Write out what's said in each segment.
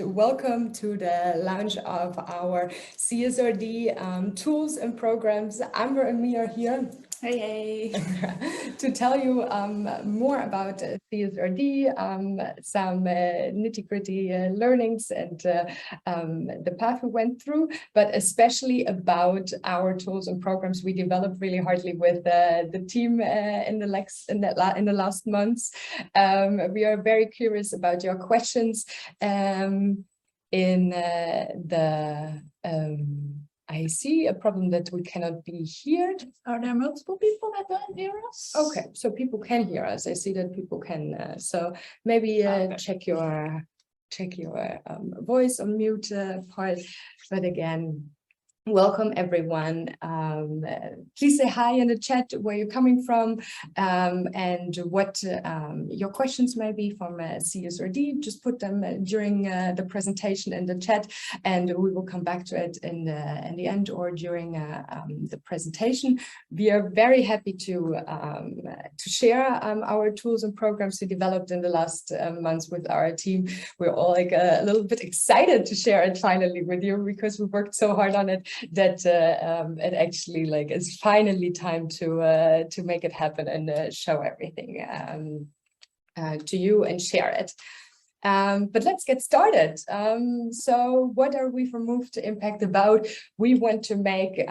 and welcome to the launch of our CSRD tools and programs. Amber and me are here. Hey. To tell you more about CSRD, some nitty-gritty learnings and the path we went through, but especially about our tools and programs we developed really hardly with the team in the last months. We are very curious about your questions. I see a problem that we cannot be heard. Are there multiple people that don't hear us? Okay, so people can hear us. I see that people can. So maybe check your voice on mute part. But again, welcome everyone. Please say hi in the chat where you're coming from and what your questions may be from CSRD. Just put them during the presentation in the chat, and we will come back to it in the end or during the presentation. We are very happy to share our tools and programs we developed in the last months with our team. We're all like a little bit excited to share it finally with you because we worked so hard on it that it actually is finally time to make it happen and show everything to you and share it. But let's get started. So what are we from Move to Impact about? We want to make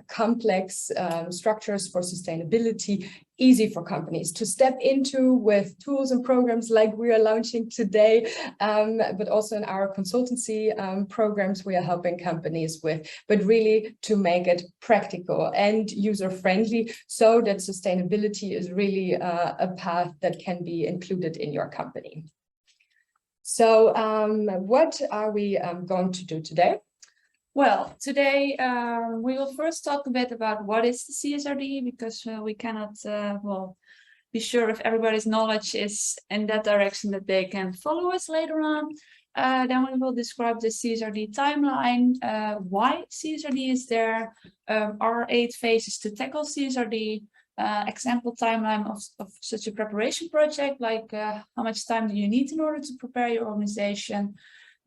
complex structures for sustainability easy for companies to step into with tools and programs like we are launching today, but also in our consultancy programs we are helping companies with, but really to make it practical and user-friendly so that sustainability is really a path that can be included in your company. So what are we going to do today? Well, today we will first talk a bit about what is the CSRD, because we cannot be sure if everybody's knowledge is in that direction that they can follow us later on. Then we will describe the CSRD timeline, why CSRD is there, our 8 phases to tackle CSRD, example timeline of such a preparation project, like how much time do you need in order to prepare your organization.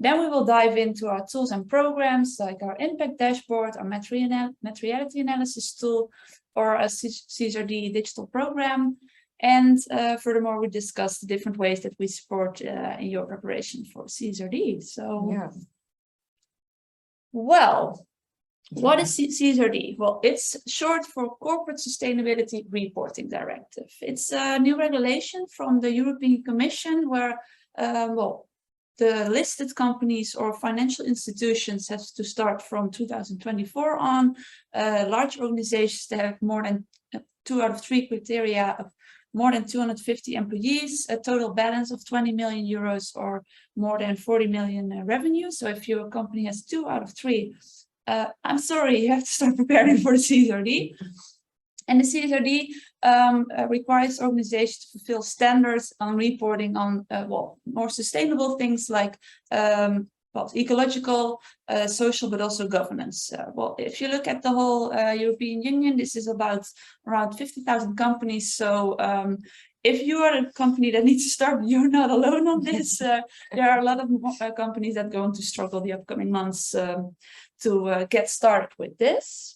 Then we will dive into our tools and programs, like our impact dashboard, our materiality analysis tool, or a CSRD digital program. And furthermore, we discuss the different ways that we support in your preparation for CSRD. So, yeah. Well, what is CSRD? Well, it's short for Corporate Sustainability Reporting Directive. It's a new regulation from the European Commission where, the listed companies or financial institutions have to start from 2024 on. Large organizations that have more than 2 out of 3 criteria of more than 250 employees, a total balance of 20 million euros or more than 40 million revenue. So if your company has 2 out of 3, I'm sorry, you have to start preparing for the CSRD. And the CSRD requires organizations to fulfill standards on reporting on more sustainable things like ecological, social, but also governance. If you look at the whole European Union, this is about around 50,000 companies. So if you are a company that needs to start, you're not alone on this. There are a lot of companies that are going to struggle the upcoming months to get started with this.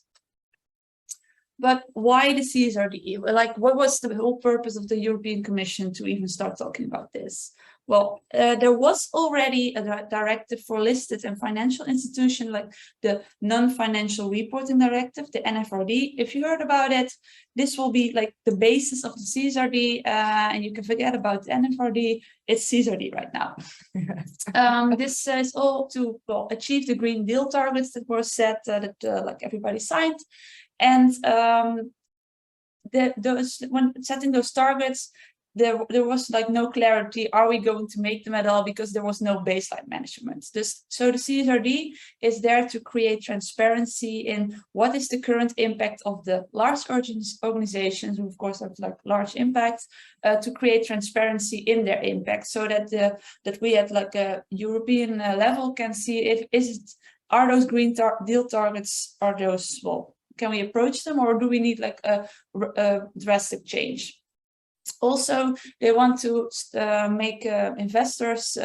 But why the CSRD? Like, what was the whole purpose of the European Commission to even start talking about this? Well, there was already a directive for listed and financial institutions, like the Non-Financial Reporting Directive, the NFRD. If you heard about it, this will be like the basis of the CSRD, and you can forget about the NFRD. It's CSRD right now. This is all to achieve the Green Deal targets that were set, that like everybody signed. And when setting those targets, there was like no clarity. Are we going to make them at all? Because there was no baseline management. So the CSRD is there to create transparency in what is the current impact of the large organizations, who of course have like large impacts, to create transparency in their impact, so that that we at like a European level can see are those Green Deal targets, are those can we approach them, or do we need like a drastic change? Also, they want to make investors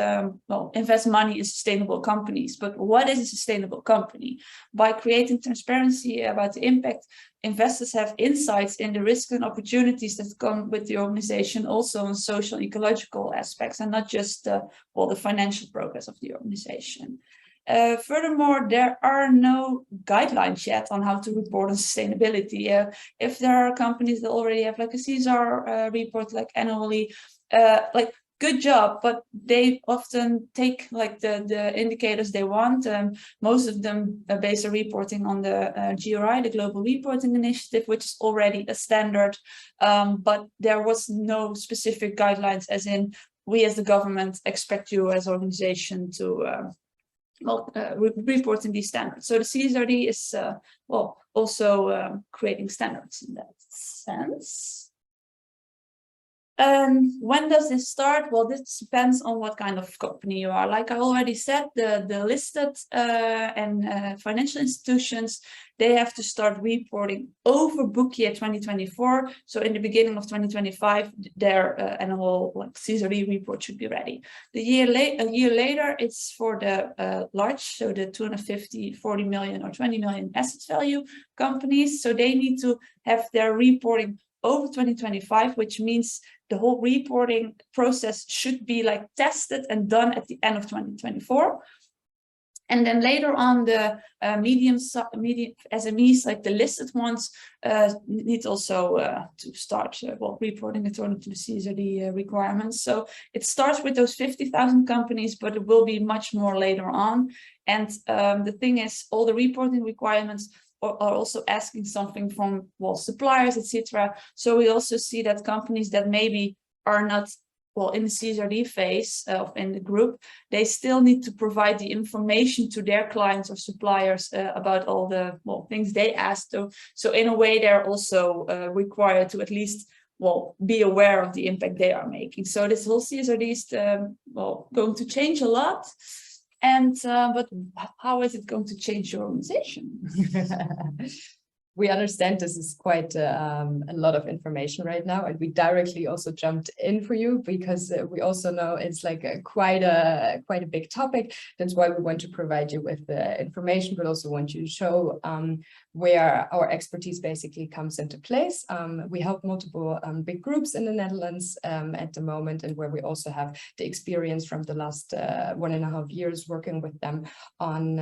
invest money in sustainable companies. But what is a sustainable company? By creating transparency about the impact, investors have insights in the risks and opportunities that come with the organization, also on social and ecological aspects, and not just the financial progress of the organization. Furthermore, there are no guidelines yet on how to report on sustainability. If there are companies that already have like a CSR report, like annually, like good job, but they often take like the indicators they want. Most of them base their reporting on the GRI, the Global Reporting Initiative, which is already a standard, but there was no specific guidelines, as in we as the government expect you as organization to reporting these standards. So the CSRD is also creating standards in that sense. When does this start? Well, this depends on what kind of company you are. Like I already said, the listed and financial institutions, they have to start reporting over book year 2024. So in the beginning of 2025, their annual CSRD report should be ready. A year later, it's for the large, so the 250, 40 million or 20 million asset value companies. So they need to have their reporting over 2025, which means the whole reporting process should be like tested and done at the end of 2024. And then later on, the medium SMEs, like the listed ones, need also to start reporting according to the CSRD requirements. So it starts with those 50,000 companies, but it will be much more later on. And the thing is, all the reporting requirements are also asking something from suppliers, etc. So we also see that companies that maybe are not in the CSRD phase in the group, they still need to provide the information to their clients or suppliers about all the things they asked. So in a way, they're also required to at least be aware of the impact they are making. So this whole CSRD is going to change a lot. And but how is it going to change your organization? We understand this is quite a lot of information right now, and we directly also jumped in for you because we also know it's like quite a big topic. That's why we want to provide you with the information, but also want you to show where our expertise basically comes into place. We help multiple big groups in the Netherlands at the moment, and where we also have the experience from the last 1.5 years working with them on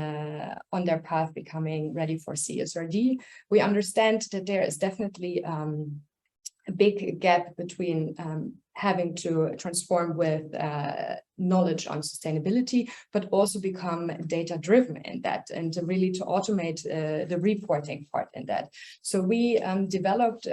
their path becoming ready for CSRD. We understand that there is definitely a big gap between having to transform with knowledge on sustainability, but also become data-driven in that, and really to automate the reporting part in that. So we developed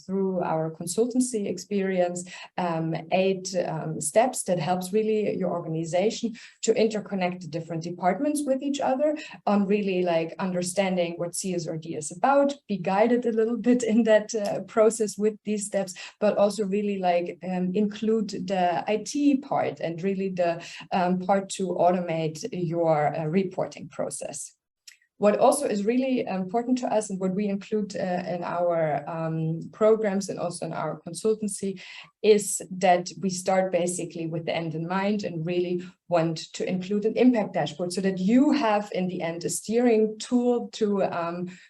through our consultancy experience 8 steps that helps really your organization to interconnect the different departments with each other on really like understanding what CSRD is about, be guided a little bit in that process with these steps, but also really like include the IT part and really the part to automate your reporting process. What also is really important to us and what we include in our programs and also in our consultancy is that we start basically with the end in mind and really want to include an impact dashboard so that you have in the end a steering tool to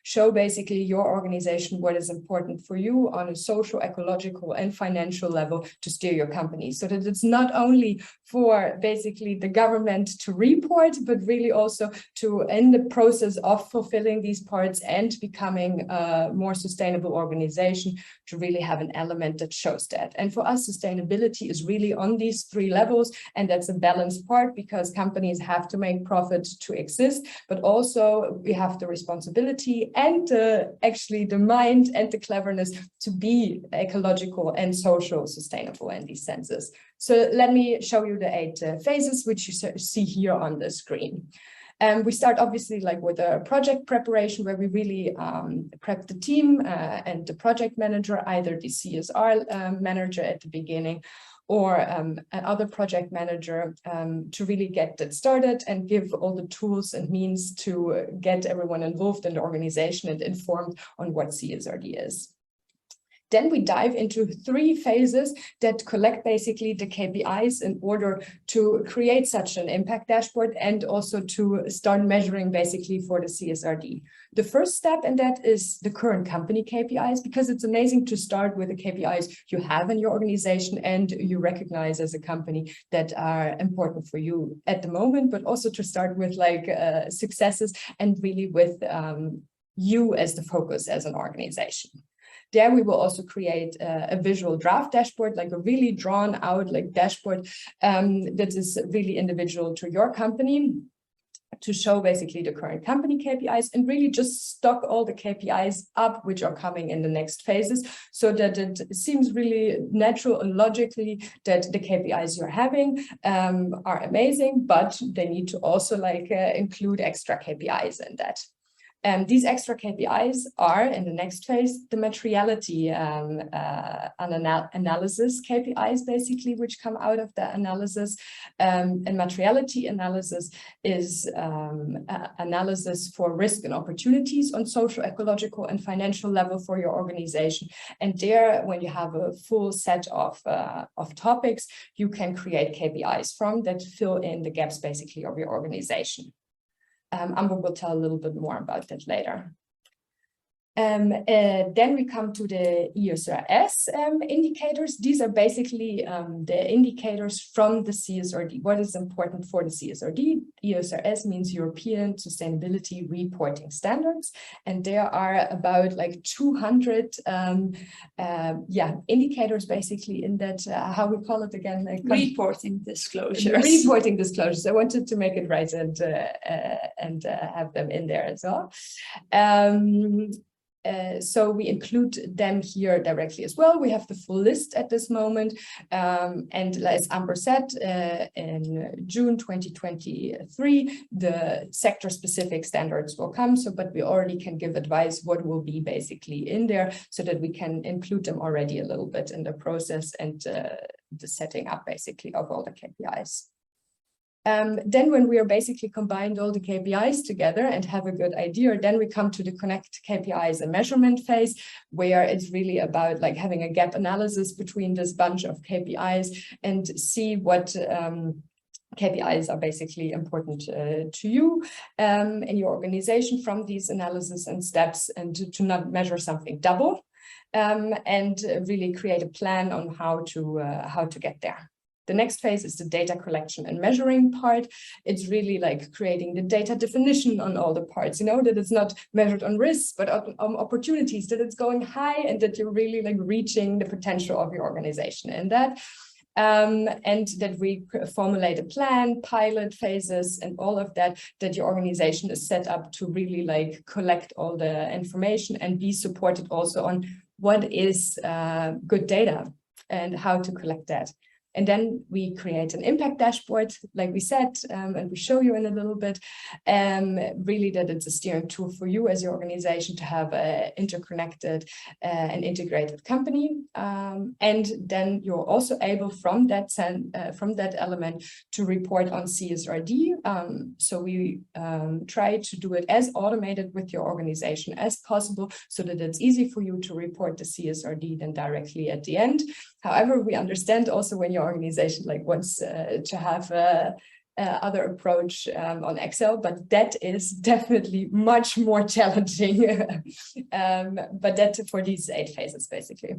show basically your organization what is important for you on a social, ecological and financial level to steer your company, so that it's not only for basically the government to report, but really also to in the process of fulfilling these parts and becoming a more sustainable organization to really have an element that shows that. And for us, sustainability is really on these 3 levels, and that's a balanced part because companies have to make profit to exist, but also we have the responsibility and actually the mind and the cleverness to be ecological and social sustainable in these senses. So let me show you the 8 phases, which you see here on the screen. We start obviously like with a project preparation where we really prep the team and the project manager, either the CSR manager at the beginning or another project manager to really get that started and give all the tools and means to get everyone involved in the organization and informed on what CSRD is. Then we dive into 3 phases that collect basically the KPIs in order to create such an impact dashboard and also to start measuring basically for the CSRD. The first step in that is the current company KPIs, because it's amazing to start with the KPIs you have in your organization and you recognize as a company that are important for you at the moment, but also to start with like successes and really with you as the focus as an organization. There we will also create a visual draft dashboard, like a really drawn out like dashboard that is really individual to your company, to show basically the current company KPIs and really just stock all the KPIs up which are coming in the next phases, so that it seems really natural and logically that the KPIs you're having are amazing, but they need to also like include extra KPIs in that. These extra KPIs are, in the next phase, the materiality analysis KPIs, basically, which come out of the analysis. And materiality analysis is analysis for risk and opportunities on social, ecological, and financial level for your organization. And there, when you have a full set of topics, you can create KPIs from that fill in the gaps, basically, of your organization. Amber will tell a little bit more about that later. Then we come to the ESRS indicators. These are basically the indicators from the CSRD. What is important for the CSRD? ESRS means European Sustainability Reporting Standards. And there are about like 200 indicators basically in that, how we call it again? Like, reporting disclosures. Reporting disclosures. I wanted to make it right and have them in there as well. So we include them here directly as well. We have the full list at this moment. And as Amber said, in June 2023, the sector-specific standards will come. So, but we already can give advice what will be basically in there so that we can include them already a little bit in the process and the setting up basically of all the KPIs. Then when we are basically combined all the KPIs together and have a good idea, then we come to the connect KPIs and measurement phase, where it's really about like having a gap analysis between this bunch of KPIs and see what KPIs are basically important to you and your organization from these analysis and steps, and to not measure something double, and really create a plan on how to get there. The next phase is the data collection and measuring part. It's really like creating the data definition on all the parts, you know, that it's not measured on risks, but on opportunities, that it's going high and that you're really like reaching the potential of your organization in that. And that we formulate a plan, pilot phases, and all of that, that your organization is set up to really like collect all the information and be supported also on what is good data and how to collect that. And then we create an impact dashboard, like we said, and we show you in a little bit, really that it's a steering tool for you as your organization to have an interconnected and integrated company. And then you're also able from that element to report on CSRD. So we try to do it as automated with your organization as possible so that it's easy for you to report the CSRD then directly at the end. However, we understand also when your organization like wants to have other approach on Excel, but that is definitely much more challenging. But that's for these 8 phases, basically.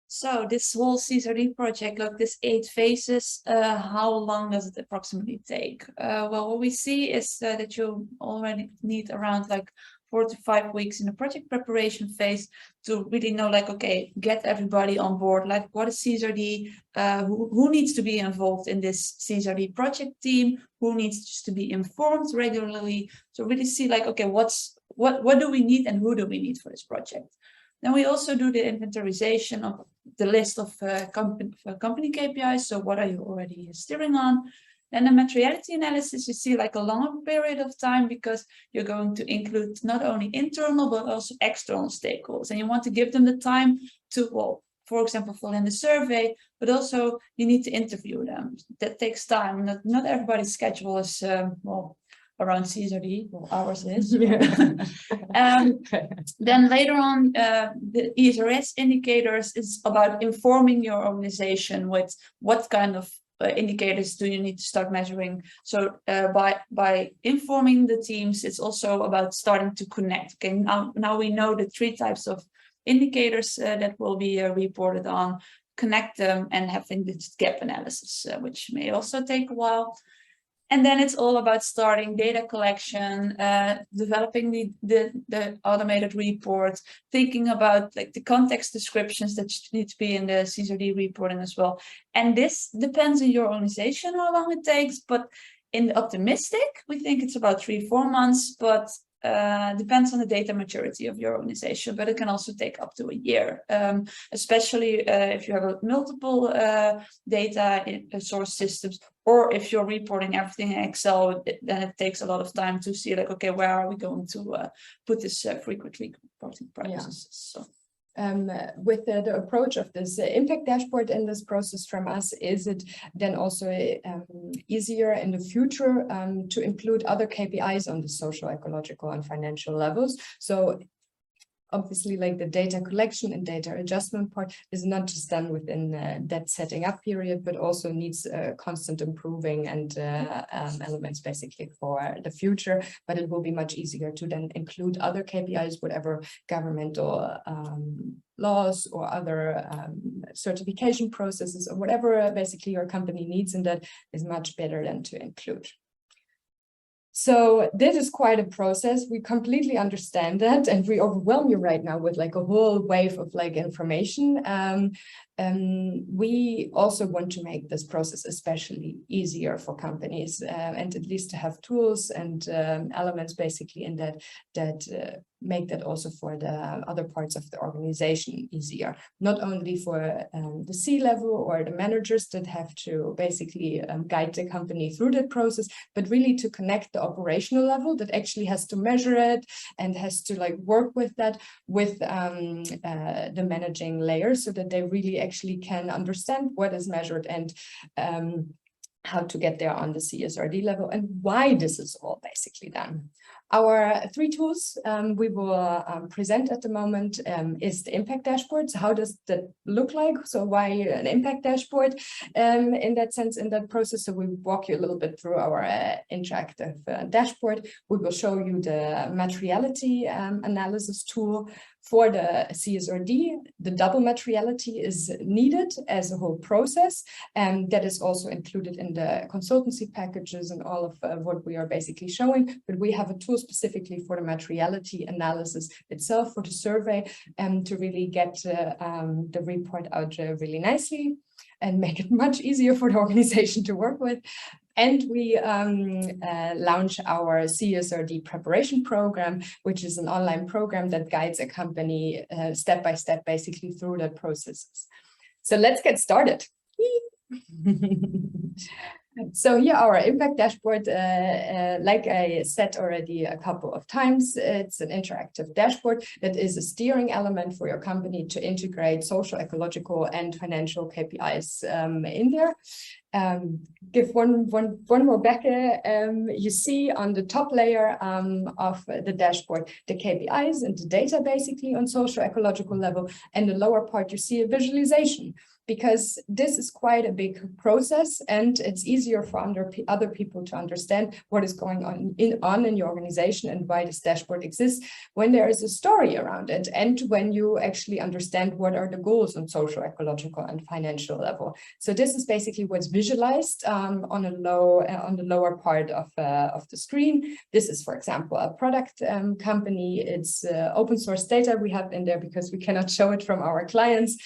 So this whole CSRD project, like this 8 phases, how long does it approximately take? Well, what we see is that you already need around like 4 to 5 weeks in the project preparation phase to really know, like, okay, get everybody on board, like what is CSRD, who needs to be involved in this CSRD project team, who needs just to be informed regularly, so really see like, okay, what do we need and who do we need for this project. Then we also do the inventarization of the list of company KPIs, so what are you already steering on. And the materiality analysis, you see like a longer period of time because you're going to include not only internal, but also external stakeholders. And you want to give them the time to, well, for example, fill in the survey, but also you need to interview them. That takes time. Not everybody's schedule is, well, around CSRD, well, ours is. Yeah. Then later on, the ESRS indicators is about informing your organization with what kind of indicators do you need to start measuring. So by informing the teams, it's also about starting to connect. Okay, now we know the 3 types of indicators that will be reported on, connect them and having this gap analysis, which may also take a while. And then it's all about starting data collection, developing the automated report, thinking about like the context descriptions that need to be in the CSRD reporting as well. And this depends on your organization, how long it takes, but in the optimistic, we think it's about 3-4 months, but depends on the data maturity of your organization, but it can also take up to a year, especially if you have multiple data source systems, or if you're reporting everything in Excel, then it takes a lot of time to see like, okay, where are we going to put this frequently reporting practices? Yeah. So. With the approach of this impact dashboard in this process from us, is it then also easier in the future to include other KPIs on the social, ecological, and financial levels? So obviously, like the data collection and data adjustment part is not just done within that setting up period, but also needs constant improving and elements basically for the future. But it will be much easier to then include other KPIs, whatever governmental laws or other certification processes or whatever basically your company needs, and that is much better than to include. So this is quite a process. We completely understand that, and we overwhelm you right now with like a whole wave of like information. We also want to make this process especially easier for companies, and at least to have tools and elements basically in that make that also for the other parts of the organization easier, not only for the C-level or the managers that have to basically guide the company through that process, but really to connect the operational level that actually has to measure it and has to like work with that with the managing layer, so that they really actually can understand what is measured and how to get there on the CSRD level and why this is all basically done. Our 3 tools we will present at the moment is the impact dashboard. So how does that look like? So why an impact dashboard in that sense, in that process? So we walk you a little bit through our interactive dashboard. We will show you the materiality analysis tool. For the CSRD, the double materiality is needed as a whole process, and that is also included in the consultancy packages and all of what we are basically showing. But we have a tool specifically for the materiality analysis itself, for the survey, to really get the report out really nicely and make it much easier for the organization to work with. And we launch our CSRD preparation program, which is an online program that guides a company step by step, basically through the processes. So let's get started. So here our impact dashboard, like I said already a couple of times, it's an interactive dashboard that is a steering element for your company to integrate social, ecological, and financial KPIs in there. Give one more back. You see on the top layer of the dashboard the KPIs and the data basically on social, ecological level, and the lower part you see a visualization, because this is quite a big process and it's easier for other people to understand what is going on in your organization and why this dashboard exists when there is a story around it, and when you actually understand what are the goals on social, ecological, and financial level. So this is basically what's visualized on the lower part of the screen. This is, for example, a product company. It's open source data we have in there because we cannot show it from our clients.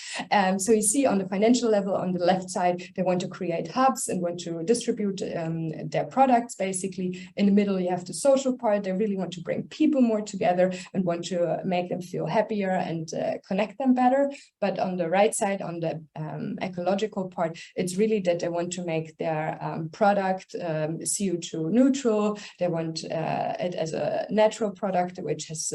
So you see on the financial level on the left side, they want to create hubs and want to distribute their products basically. In the middle, you have the social part. They really want to bring people more together and want to make them feel happier and connect them better. But on the right side, on the ecological part, it's really that they want to make their product CO2 neutral. They want it as a natural product, which has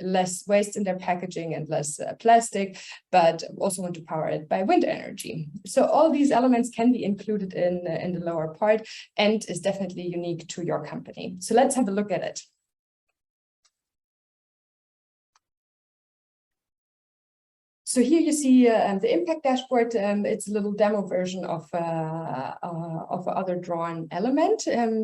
less waste in their packaging and less plastic, but also want to power it by wind and energy. So all these elements can be included in the lower part and is definitely unique to your company. So let's have a look at it. So here you see the impact dashboard. It's a little demo version of other drawn element.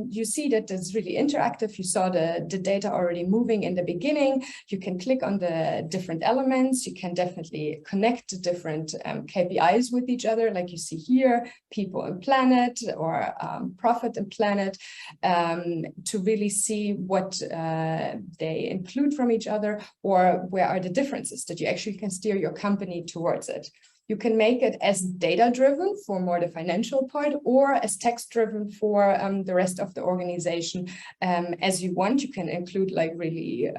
You see that it's really interactive. You saw the data already moving in the beginning. You can click on the different elements. You can definitely connect the different KPIs with each other, like you see here, people and planet, or profit and planet, to really see what they include from each other, or where are the differences that you actually can steer your company towards it. You can make it as data-driven for more the financial part, or as text-driven for the rest of the organization as you want. You can include like really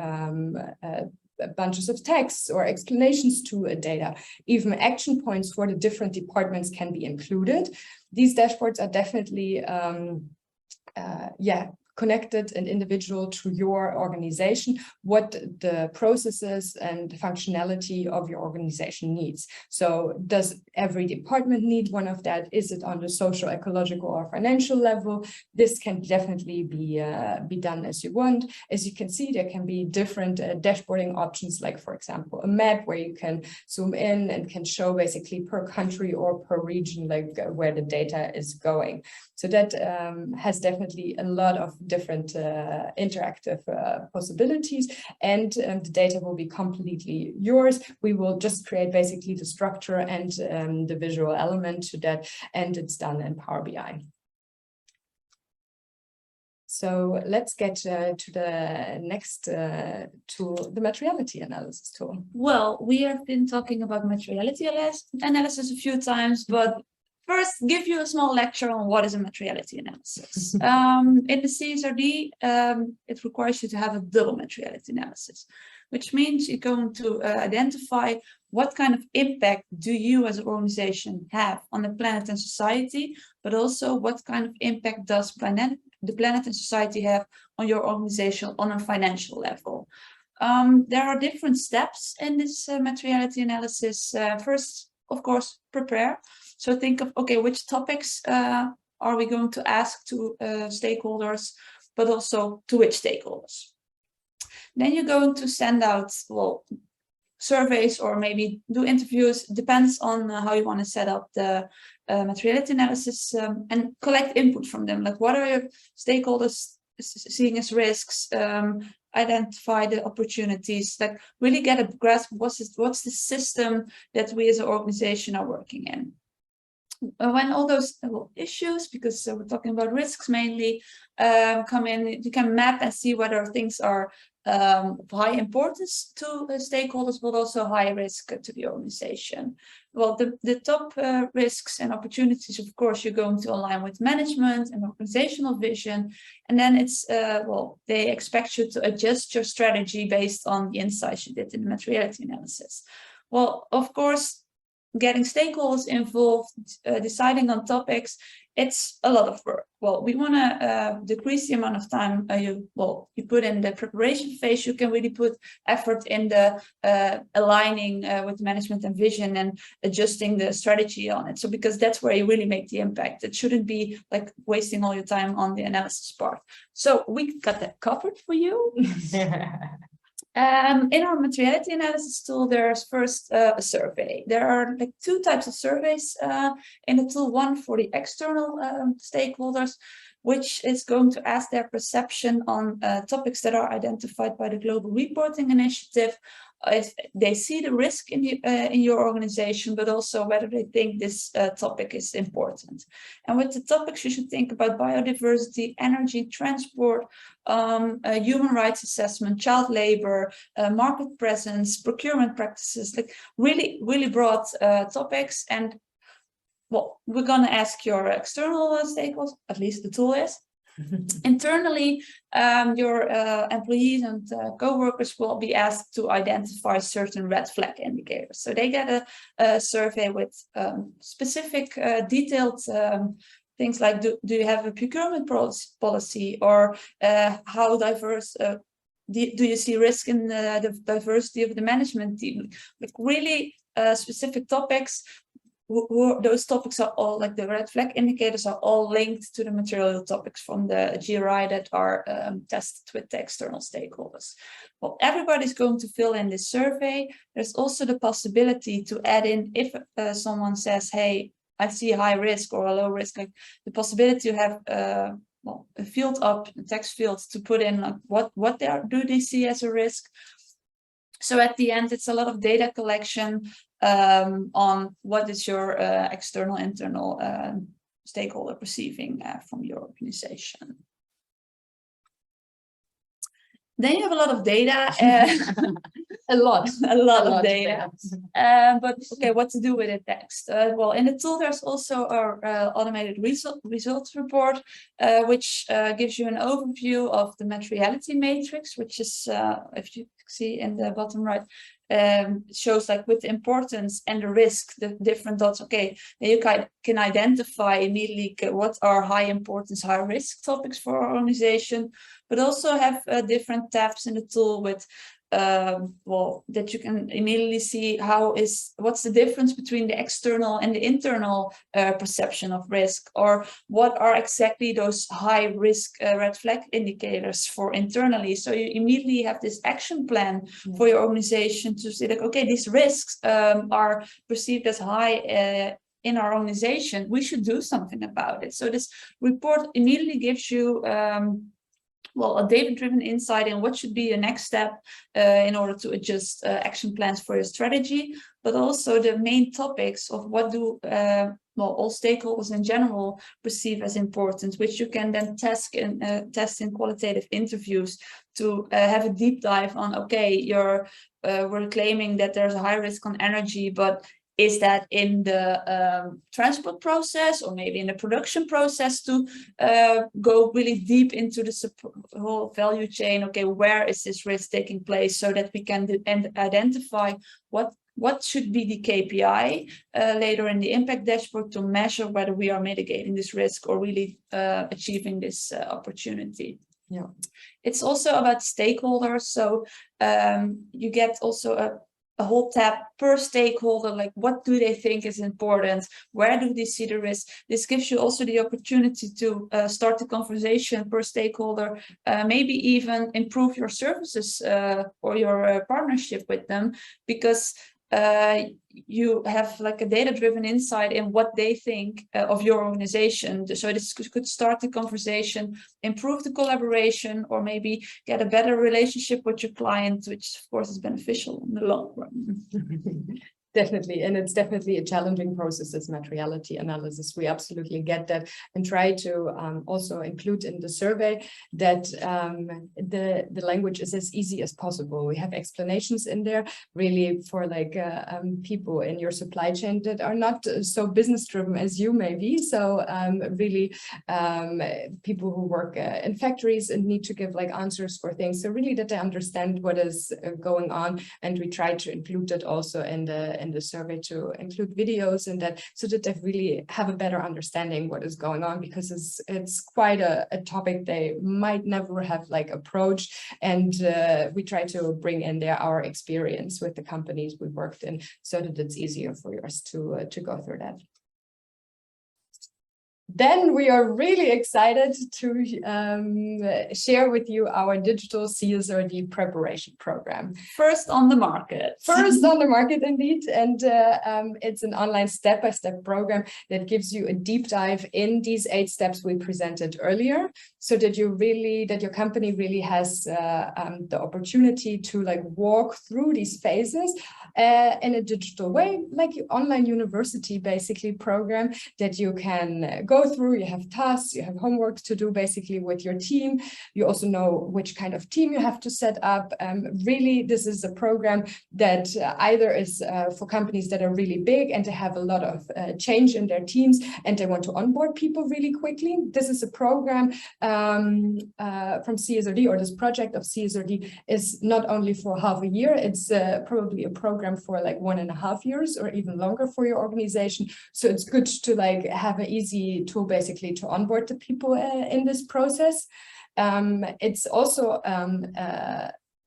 bunches of texts or explanations to data. Even action points for the different departments can be included. These dashboards are definitely connected and individual to your organization, what the processes and functionality of your organization needs. So does every department need one of that? Is it on the social, ecological, or financial level? This can definitely be done as you want. As you can see, there can be different dashboarding options, like for example, a map where you can zoom in and can show basically per country or per region, like where the data is going. So that has definitely a lot of different interactive possibilities, and the data will be completely yours. We will just create basically the structure and the visual element to that, and it's done in Power BI. So let's get to the next tool, the materiality analysis tool. Well, we have been talking about materiality analysis a few times, but first, give you a small lecture on what is a materiality analysis. In the CSRD, it requires you to have a double materiality analysis, which means you're going to identify what kind of impact do you as an organization have on the planet and society, but also what kind of impact does the planet and society have on your organization on a financial level. There are different steps in this materiality analysis. First, of course, prepare. So think of, okay, which topics are we going to ask to stakeholders, but also to which stakeholders. Then you're going to send out, well, surveys or maybe do interviews, depends on how you want to set up the materiality analysis, and collect input from them. Like, what are your stakeholders seeing as risks? Identify the opportunities, like really get a grasp of what's the system that we as an organization are working in. When all those issues, because we're talking about risks mainly, come in, you can map and see whether things are of high importance to stakeholders, but also high risk to the organization. Well, the top risks and opportunities, of course, you're going to align with management and organizational vision. And then it's, well, they expect you to adjust your strategy based on the insights you did in the materiality analysis. Well, of course, getting stakeholders involved, deciding on topics, it's a lot of work. Well, we want to decrease the amount of time you put in the preparation phase. You can really put effort in the aligning with management and vision and adjusting the strategy on it. So because that's where you really make the impact. It shouldn't be like wasting all your time on the analysis part. So we got that covered for you. In our materiality analysis tool, there's first a survey. There are like two types of surveys in the tool. One for the external stakeholders, which is going to ask their perception on topics that are identified by the Global Reporting Initiative. If they see the risk in your organization, but also whether they think this topic is important. And with the topics, you should think about biodiversity, energy, transport, human rights assessment, child labor, market presence, procurement practices, like really, really broad topics. And well, we're going to ask your external stakeholders, at least the tool is. Internally, your employees and co-workers will be asked to identify certain red flag indicators. So they get a survey with specific detailed things like, do you have a procurement policy, or how diverse do you see risk in the diversity of the management team? Like really specific topics those topics are all, like the red flag indicators are all linked to the material topics from the GRI that are tested with the external stakeholders. Well, everybody's going to fill in this survey. There's also the possibility to add in, if someone says, hey, I see a high risk or a low risk, like the possibility to have a field up, a text field to put in like what do they see as a risk. So at the end, it's a lot of data collection on what is your external, internal stakeholder perceiving from your organization. Then you have a lot of data. A lot of data. But okay, what to do with it next? Well, in the tool, there's also our automated results report, which gives you an overview of the materiality matrix, which is, if you see in the bottom right, shows like with the importance and the risk, the different dots. Okay, then you can identify immediately what are high importance, high risk topics for our organization, but also have different tabs in the tool with well, that you can immediately see what's the difference between the external and the internal perception of risk, or what are exactly those high risk red flag indicators for internally. So you immediately have this action plan for your organization to say like, okay, these risks are perceived as high in our organization. We should do something about it. So this report immediately gives you well, a data-driven insight in what should be the next step in order to adjust action plans for your strategy, but also the main topics of what do well, all stakeholders in general perceive as important, which you can then test in qualitative interviews to have a deep dive on, okay, we're claiming that there's a high risk on energy, but is that in the transport process or maybe in the production process, to go really deep into the whole value chain? Okay, where is this risk taking place, so that we can identify what should be the KPI later in the impact dashboard to measure whether we are mitigating this risk or really achieving this opportunity. Yeah, it's also about stakeholders. So you get also a whole tab per stakeholder, like what do they think is important, where do they see the risk. This gives you also the opportunity to start the conversation per stakeholder, maybe even improve your services or your partnership with them, because you have like a data-driven insight in what they think of your organization. So this could start the conversation, improve the collaboration, or maybe get a better relationship with your client, which of course is beneficial in the long run. Definitely, and it's definitely a challenging process, this materiality analysis. We absolutely get that, and try to also include in the survey that the language is as easy as possible. We have explanations in there really for like people in your supply chain that are not so business driven as you may be. So really people who work in factories and need to give like answers for things. So really that they understand what is going on, and we try to include that also in the survey, to include videos and that, so that they really have a better understanding what is going on, because it's quite a topic they might never have like approached. And we try to bring in there our experience with the companies we worked in, so that it's easier for us to go through that. Then we are really excited to share with you our digital CSRD preparation program. First on the market. First on the market, indeed. And it's an online step-by-step program that gives you a deep dive in these 8 steps we presented earlier, so that your company really has the opportunity to like walk through these phases in a digital way, like online university basically program that you can go through. You have tasks, you have homework to do basically with your team. You also know which kind of team you have to set up. Really, this is a program that either is for companies that are really big and they have a lot of change in their teams and they want to onboard people really quickly. This is a program from CSRD, or this project of CSRD is not only for half a year, it's probably a program for like 1.5 years or even longer for your organization. So it's good to like have an easy tool basically to onboard the people in this process. It's also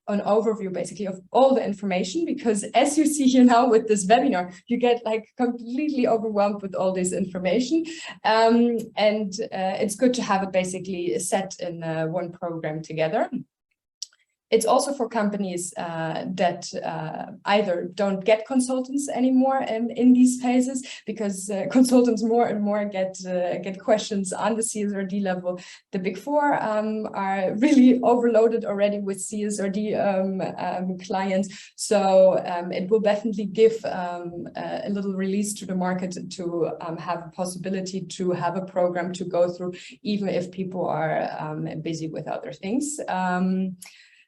an overview basically of all the information, because as you see here now with this webinar, you get like completely overwhelmed with all this information. It's good to have it basically set in one program together. It's also for companies that either don't get consultants anymore in these phases, because consultants more and more get questions on the CSRD level. The Big Four are really overloaded already with CSRD clients, so it will definitely give a little release to the market to have a possibility to have a program to go through, even if people are busy with other things.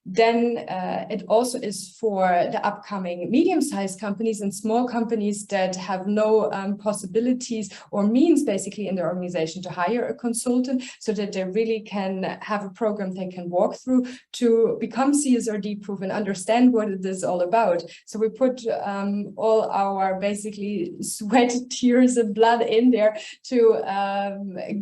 Then it also is for the upcoming medium-sized companies and small companies that have no possibilities or means basically in their organization to hire a consultant, so that they really can have a program they can walk through to become CSRD proof and understand what it is all about. So we put all our basically sweat, tears and blood in there to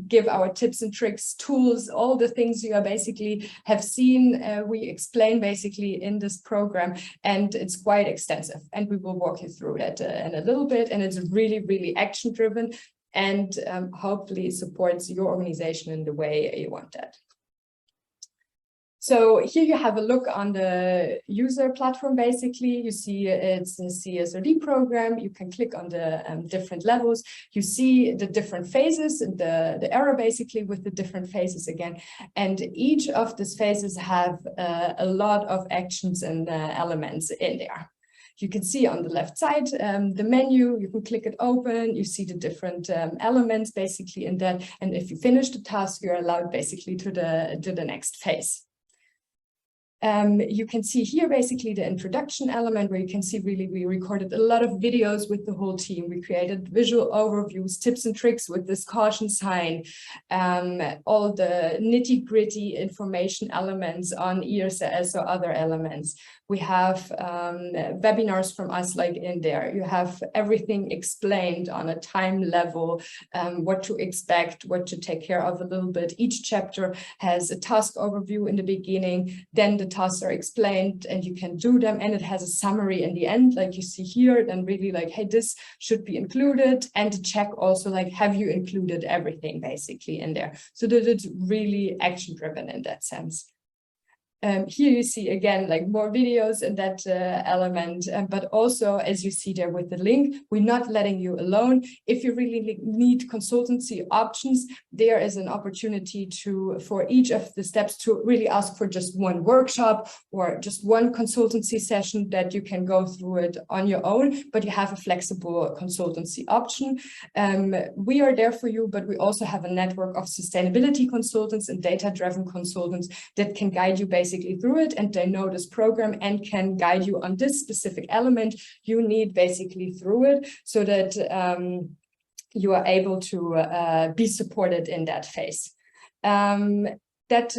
give our tips and tricks, tools, all the things you basically have seen. We explain basically in this program, and it's quite extensive, and we will walk you through that in a little bit. And it's really action driven, and hopefully supports your organization in the way you want that. So here you have a look on the user platform. Basically, you see it's a CSRD program. You can click on the different levels. You see the different phases, the arrow basically with the different phases again. And each of these phases have a lot of actions and elements in there. You can see on the left side the menu. You can click it open. You see the different elements basically in that. And if you finish the task, you're allowed basically to the next phase. You can see here basically the introduction element, where you can see really we recorded a lot of videos with the whole team. We created visual overviews, tips and tricks with this caution sign, all the nitty-gritty information elements on ESRS or other elements. We have webinars from us like in there. You have everything explained on a time level, what to expect, what to take care of a little bit. Each chapter has a task overview in the beginning, then the tasks are explained and you can do them, and it has a summary in the end, like you see here, then really like, hey, this should be included, and to check also like, have you included everything basically in there, so that it's really action driven in that sense. Here you see again like more videos in that element, but also as you see there with the link, we're not letting you alone. If you really need consultancy options, there is an opportunity for each of the steps to really ask for just one workshop or just one consultancy session that you can go through it on your own, but you have a flexible consultancy option. We are there for you, but we also have a network of sustainability consultants and data-driven consultants that can guide you basically through it, and they know this program and can guide you on this specific element you need basically through it, so that you are able to be supported in that phase. That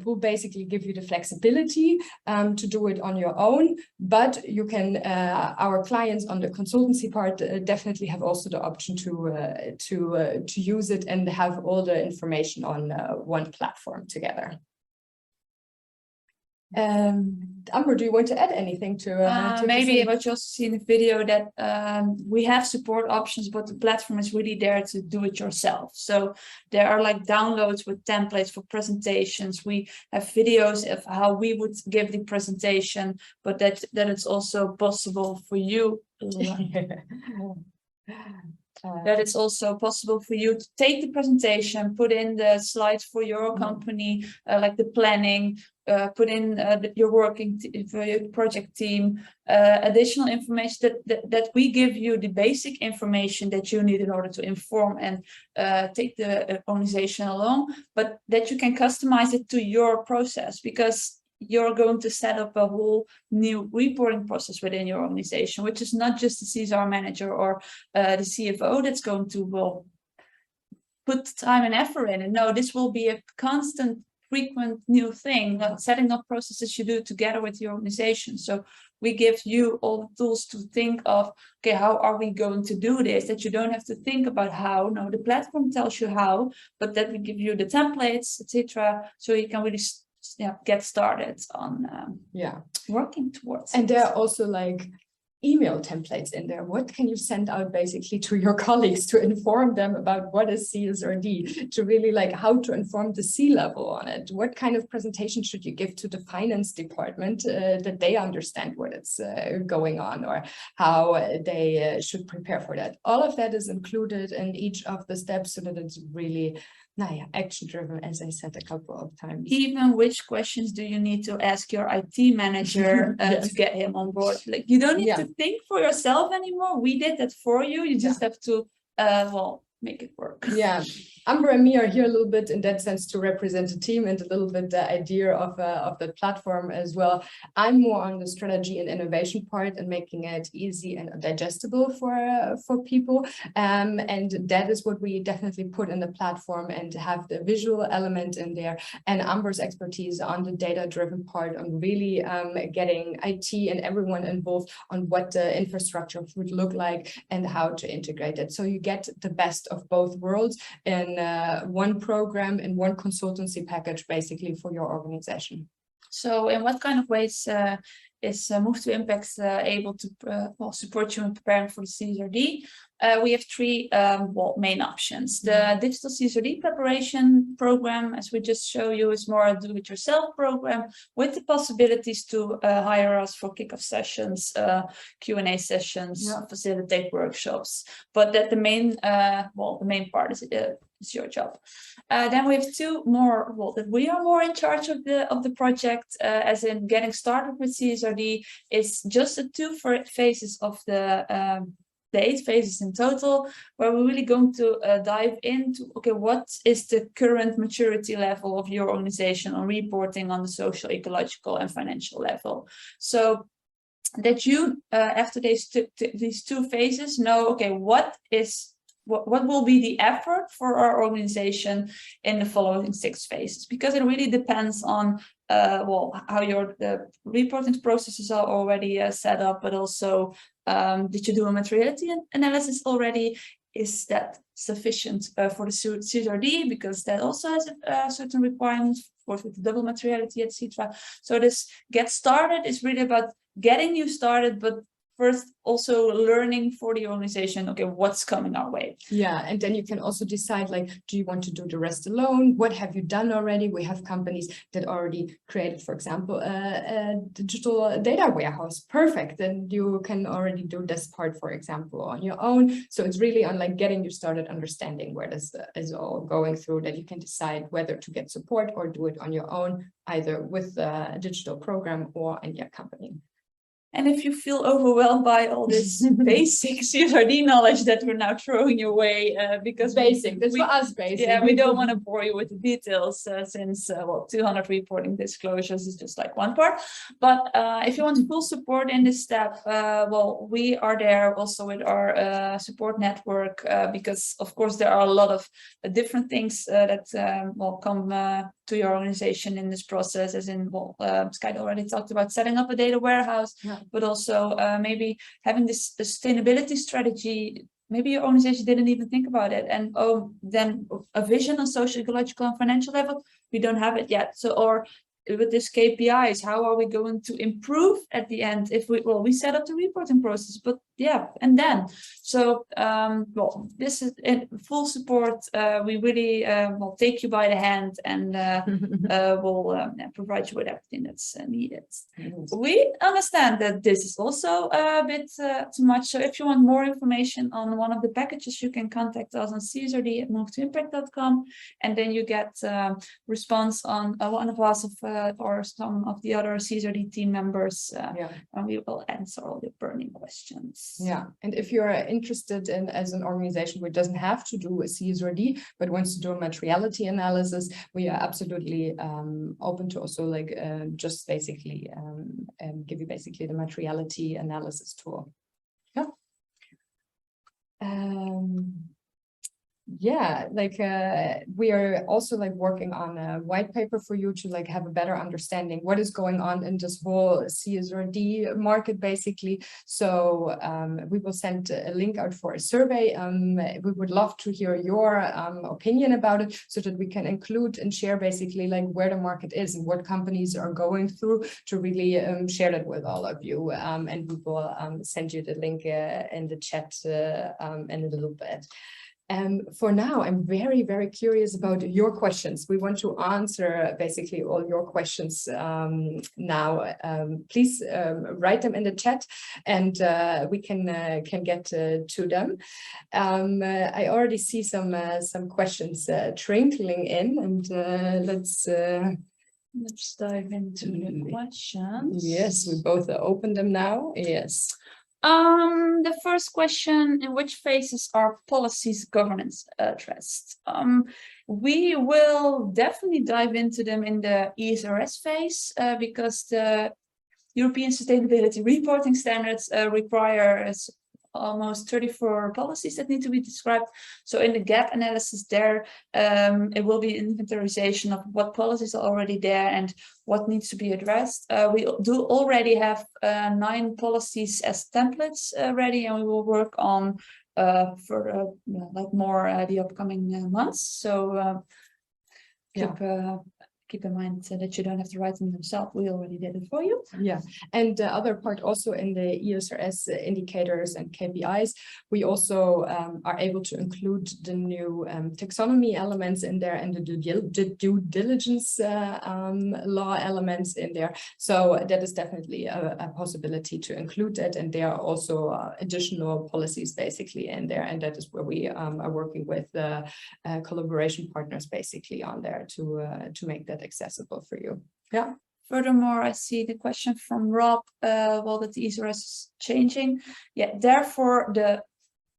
will basically give you the flexibility to do it on your own, but you can, our clients on the consultancy part definitely have also the option to use it and have all the information on one platform together. Amber, do you want to add anything to maybe what you also see in the video, that we have support options, but the platform is really there to do it yourself. So there are like downloads with templates for presentations. We have videos of how we would give the presentation, but that it's also possible for you. That it's also possible for you to take the presentation, put in the slides for your company, like the planning, put in your working for your project team, additional information that we give you the basic information that you need in order to inform and take the organization along, but that you can customize it to your process, because you're going to set up a whole new reporting process within your organization, which is not just the CSR manager or the CFO that's going to put time and effort in. And no, this will be a constant, frequent new thing, setting up processes you do together with your organization. So we give you all the tools to think of, okay, how are we going to do this? That you don't have to think about how. No, the platform tells you how, but that we give you the templates, etc., so you can really get started on working towards And it. there are also like email templates in there. What can you send out basically to your colleagues to inform them about what is CSRD, to really like how to inform the C-level on it? What kind of presentation should you give to the finance department that they understand what is going on, or how they should prepare for that? All of that is included in each of the steps so that it's really action driven, as I said a couple of times. Even which questions do you need to ask your IT manager Yes. to get him on board? Like, you don't need to think for yourself anymore. We did that for you. You just have to, make it work. Yeah, Amber and me are here a little bit in that sense to represent the team and a little bit the idea of the platform as well. I'm more on the strategy and innovation part and making it easy and digestible for people. And that is what we definitely put in the platform, and have the visual element in there. And Amber's expertise on the data-driven part, on really getting IT and everyone involved on what the infrastructure would look like and how to integrate it. So you get the best of both worlds in one program, in one consultancy package, basically, for your organization. So in what kind of ways is Move to Impact able to support you in preparing for the CSRD? We have three main options. The digital CSRD preparation program, as we just show you, is more a do-it-yourself program with the possibilities to hire us for kickoff sessions, Q&A sessions, facilitate workshops. But that the main part is your job. Then we have two more that we are more in charge of the project, as in getting started with CSRD. It's just the two phases of the 8 phases in total, where we're really going to dive into, okay, what is the current maturity level of your organization on reporting on the social, ecological, and financial level. So that you, after these two phases, know, okay, what will be the effort for our organization in the following 6 phases, because it really depends on how your reporting processes are already set up, but also did you do a materiality analysis already? Is that sufficient for the CSRD? Because that also has certain requirements, of course, with the double materiality, etc. So this get started is really about getting you started, but first also learning for the organization, okay, what's coming our way. Yeah, and then you can also decide, like, do you want to do the rest alone? What have you done already? We have companies that already created, for example, a digital data warehouse. Perfect. Then you can already do this part, for example, on your own. So it's really on like getting you started, understanding where this is all going through, that you can decide whether to get support or do it on your own, either with a digital program or in your company. And if you feel overwhelmed by all this basic CSRD knowledge that we're now throwing your way, because basic, that's for us basic. Yeah, we don't want to bore you with the details, since 200 reporting disclosures is just like one part. But if you want full support in this step, we are there also with our support network, because of course there are a lot of different things that will come to your organization in this process, as in, Sky already talked about setting up a data warehouse, but also maybe having this sustainability strategy. Maybe your organization didn't even think about it, and then a vision on social, ecological, and financial level, we don't have it yet. So, or with this KPIs, how are we going to improve at the end? If we set up the reporting process, but and then this is in full support. We really will take you by the hand, and we'll provide you with everything that's needed. We understand that this is also a bit too much. So if you want more information on one of the packages, you can contact us on CSRD@movetoimpact.com, and then you get response on one of us or some of the other CSRD team members, and we will answer all your burning questions. Yeah, and if you're interested in, as an organization which doesn't have to do a CSRD, but wants to do a materiality analysis, we are absolutely open to also just basically give you basically the materiality analysis tool. Yeah. yeah, like we are also like working on a white paper for you to like have a better understanding what is going on in this whole CSRD market basically. So we will send a link out for a survey. We would love to hear your opinion about it so that we can include and share basically like where the market is and what companies are going through to really share that with all of you. And we will send you the link in the chat in a little bit. For now, I'm very, very curious about your questions. We want to answer basically all your questions now. Please write them in the chat, and we can get to them. I already see some questions trickling in, and let's dive into the questions. Yes, we both open them now. Yes. The first question, in which phases are policies governance addressed? We will definitely dive into them in the ESRS phase because the European Sustainability Reporting Standards require almost 34 policies that need to be described. So in the gap analysis there, it will be inventarization of what policies are already there and what needs to be addressed. We do already have 9 policies as templates ready, and we will work on for like more the upcoming months. So keep in mind that you don't have to write them yourself. We already did it for you. Yeah, and the other part also in the ESRS indicators and KPIs, we also are able to include the new taxonomy elements in there and the due diligence law elements in there. So that is definitely a possibility to include that. And there are also additional policies basically in there. And that is where we are working with collaboration partners basically on there to make that accessible for you. Yeah. Furthermore, I see the question from Rob, well, that the ESRS is changing. Yeah, therefore the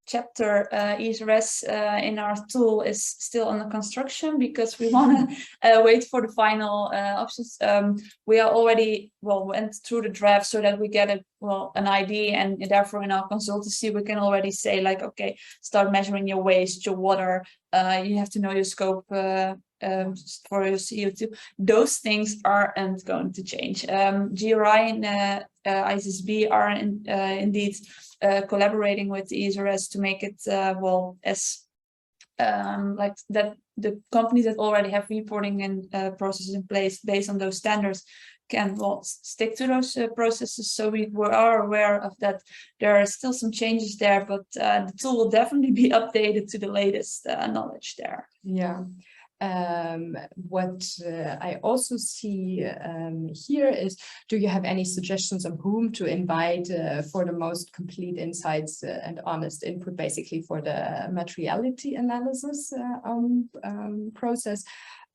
chapter ESRS in our tool is still under construction because we want to wait for the final options. We are already went through the draft so that we get an idea, and therefore in our consultancy we can already say like, okay, start measuring your waste, your water. You have to know your scope for your CO2. Those things aren't going to change. GRI and ISSB are indeed collaborating with the ESRS to make it as like that the companies that already have reporting and processes in place based on those standards can stick to those processes. So we are aware of that. There are still some changes there, but the tool will definitely be updated to the latest knowledge there. Yeah. What I also see here is, do you have any suggestions on whom to invite for the most complete insights and honest input, basically for the materiality analysis process?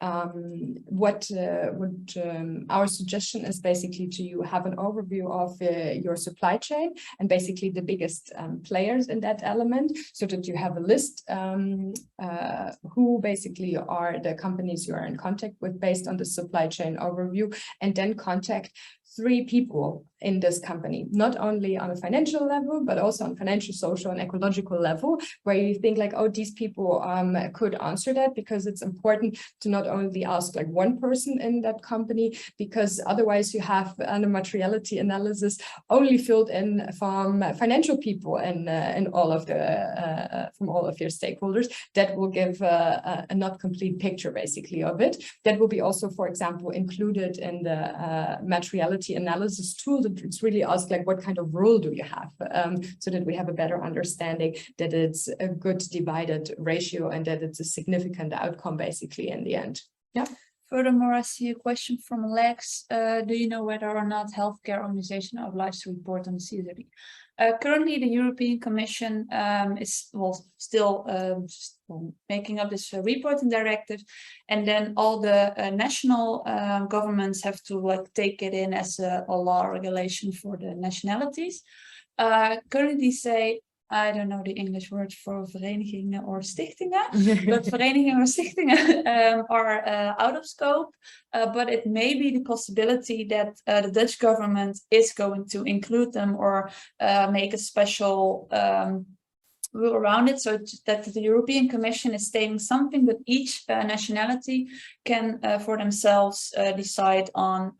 What would our suggestion is basically to have an overview of your supply chain and basically the biggest players in that element, so that you have a list who basically are the companies you are in contact with based on the supply chain overview, and then contact 3 people in this company, not only on a financial level, but also on financial, social, and ecological level, where you think like, oh, these people could answer that, because it's important to not only ask like one person in that company, because otherwise you have a materiality analysis only filled in from financial people and all of the from all of your stakeholders. That will give a not complete picture basically of it. That will be also, for example, included in the materiality analysis tool. That it's really asked like, what kind of role do you have, so that we have a better understanding that it's a good divided ratio and that it's a significant outcome basically in the end. Yeah. Furthermore, I see a question from Lex. Do you know whether or not healthcare organizations are obliged to report on the CSRD? Currently, the European Commission is still making up this reporting directive, and then all the national governments have to take it in as a law regulation for the nationalities. Currently, say, I don't know the English word for verenigingen or stichtingen, but verenigingen or stichtingen are out of scope. But it may be the possibility that the Dutch government is going to include them or make a special rule around it, so that the European Commission is stating something that each nationality can for themselves decide on,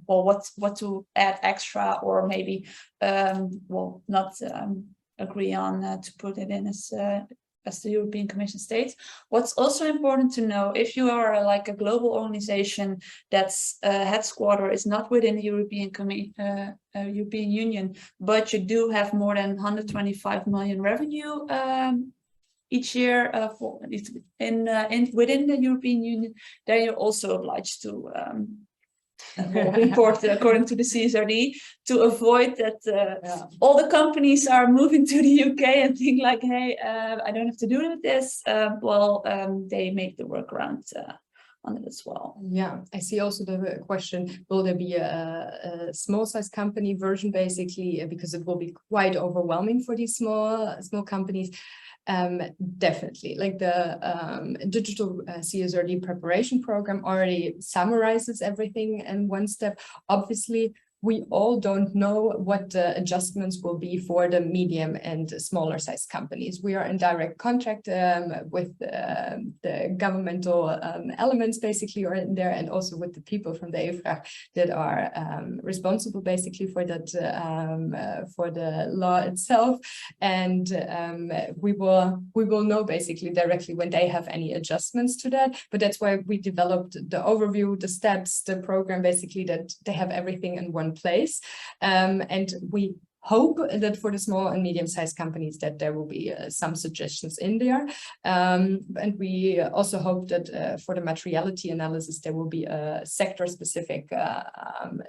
well, what to add extra, or maybe well, not agree on to put it in as the European Commission states. What's also important to know, if you are like a global organization that's headquarter is not within the European Union, but you do have more than 125 million revenue each year within the European Union, then you're also obliged to report according to the CSRD, to avoid that all the companies are moving to the UK and think like, hey, I don't have to do with this. They make the workaround on it as well. Yeah, I see also the question, will there be a small size company version, basically, because it will be quite overwhelming for these small companies. Definitely, like the digital CSRD preparation program already summarizes everything in one step. Obviously, we all don't know what the adjustments will be for the medium and smaller size companies. We are in direct contact with the governmental elements basically are in there, and also with the people from the EFRAG that are responsible basically for that, for the law itself. And we will know basically directly when they have any adjustments to that. But that's why we developed the overview, the steps, the program, basically that they have everything in one place. And we hope that for the small and medium-sized companies that there will be some suggestions in there. And we also hope that for the materiality analysis, there will be sector-specific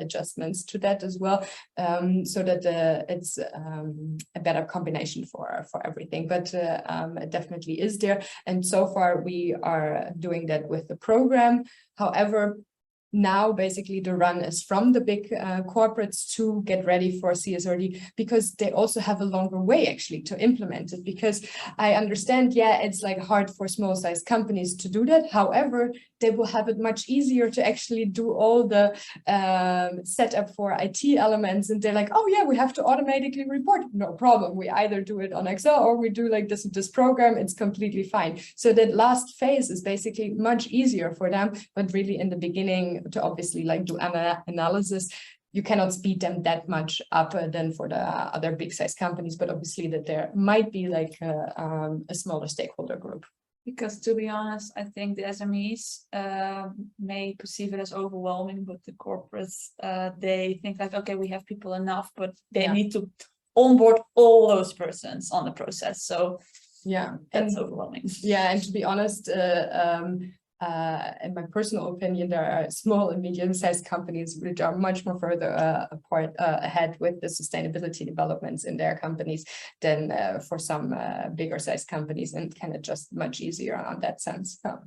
adjustments to that as well, so that it's a better combination for everything. But it definitely is there. And so far we are doing that with the program. However, now basically the run is from the big corporates to get ready for CSRD, because they also have a longer way actually to implement it. Because I understand, yeah, it's like hard for small size companies to do that. However, they will have it much easier to actually do all the setup for IT elements. And they're like, oh yeah, we have to automatically report. No problem. We either do it on Excel or we do like this program. It's completely fine. So that last phase is basically much easier for them. But really in the beginning, to obviously like do analysis, you cannot speed them that much up than for the other big size companies. But obviously that there might be like a smaller stakeholder group. Because to be honest, I think the SMEs may perceive it as overwhelming, but the corporates, they think like, okay, we have people enough, but they need to onboard all those persons on the process. So yeah, that's overwhelming. Yeah, and to be honest, in my personal opinion, there are small and medium-sized companies which are much more further ahead with the sustainability developments in their companies than for some bigger sized companies, and can adjust much easier on that sense. So.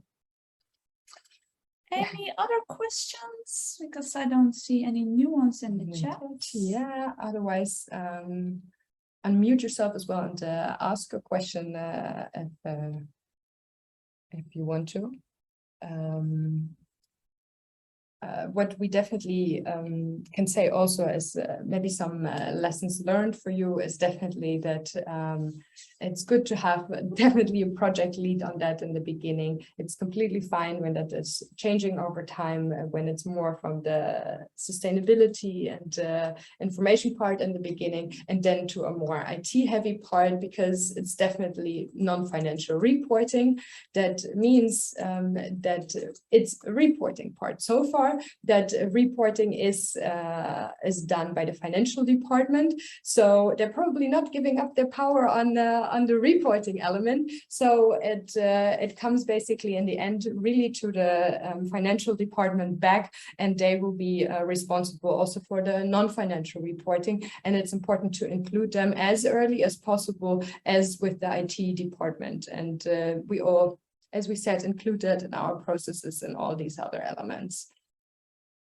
Any other questions? Because I don't see any new ones in the chat. Yeah, otherwise, unmute yourself as well and ask a question if you want to. What we definitely can say also is maybe some lessons learned for you is definitely that it's good to have definitely a project lead on that in the beginning. It's completely fine when that is changing over time, when it's more from the sustainability and information part in the beginning, and then to a more IT heavy part, because it's definitely non-financial reporting. That means that it's a reporting part. So far, that reporting is done by the financial department, so they're probably not giving up their power on the reporting element. So it comes basically in the end really to the financial department back, and they will be responsible also for the non-financial reporting. And it's important to include them as early as possible, as with the IT department. And we all, as we said, include that in our processes and all these other elements.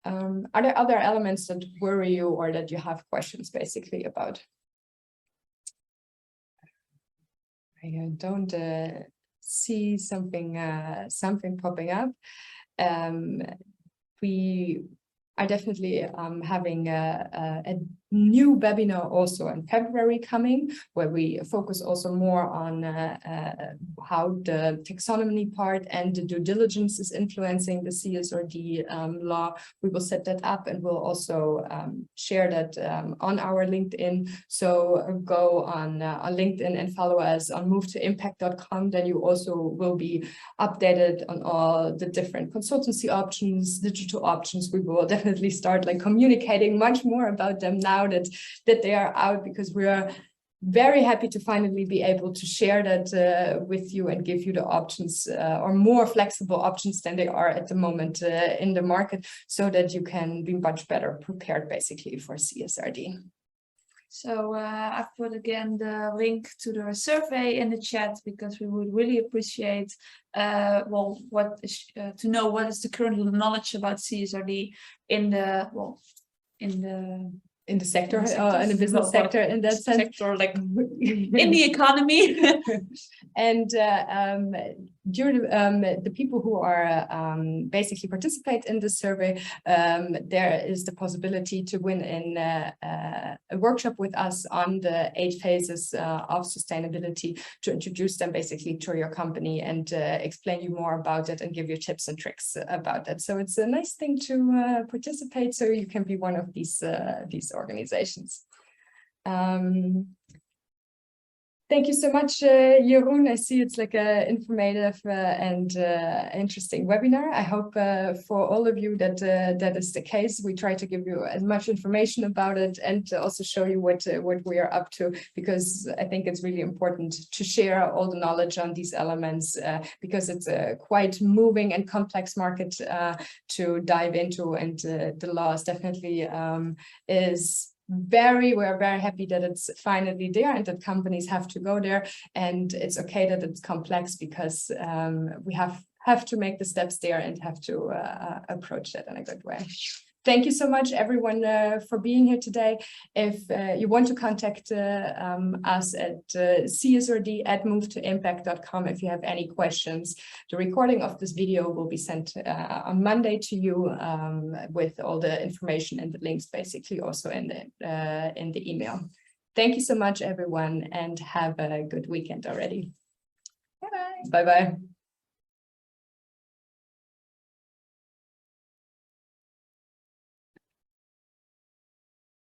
Are there other elements that worry you or that you have questions basically about? I don't see something popping up. We are definitely having a new webinar also in February coming, where we focus also more on how the taxonomy part and the due diligence is influencing the CSRD law. We will set that up, and we'll also share that on our LinkedIn. So go on LinkedIn and follow us on movetoimpact.com. Then you also will be updated on all the different consultancy options, digital options. We will definitely start like communicating much more about them now that they are out, because we are very happy to finally be able to share that with you and give you the options or more flexible options than they are at the moment in the market, so that you can be much better prepared basically for CSRD. So I put again the link to the survey in the chat, because we would really appreciate well, to know what is the current knowledge about CSRD in the in the sector, in the business sector, in that sense, sector, like in the economy. And during the people who are basically participate in this survey, there is the possibility to win in a workshop with us on the 8 phases of sustainability, to introduce them basically to your company and explain you more about it and give you tips and tricks about that. So it's a nice thing to participate, so you can be one of these organizations. Thank you so much, Jeroen. I see it's like a informative and interesting webinar. I hope for all of you that that is the case. We try to give you as much information about it, and also show you what we are up to, because I think it's really important to share all the knowledge on these elements, because it's a quite moving and complex market to dive into, and the law is definitely we're very happy that it's finally there and that companies have to go there, and it's okay that it's complex, because we have to make the steps there and have to approach that in a good way. Thank you so much, everyone, for being here today. If you want to contact us at csrd@movetoimpact.com if you have any questions. The recording of this video will be sent on Monday to you, with all the information and the links basically also in the email. Thank you so much, everyone, and have a good weekend already. Bye-bye. Bye-bye.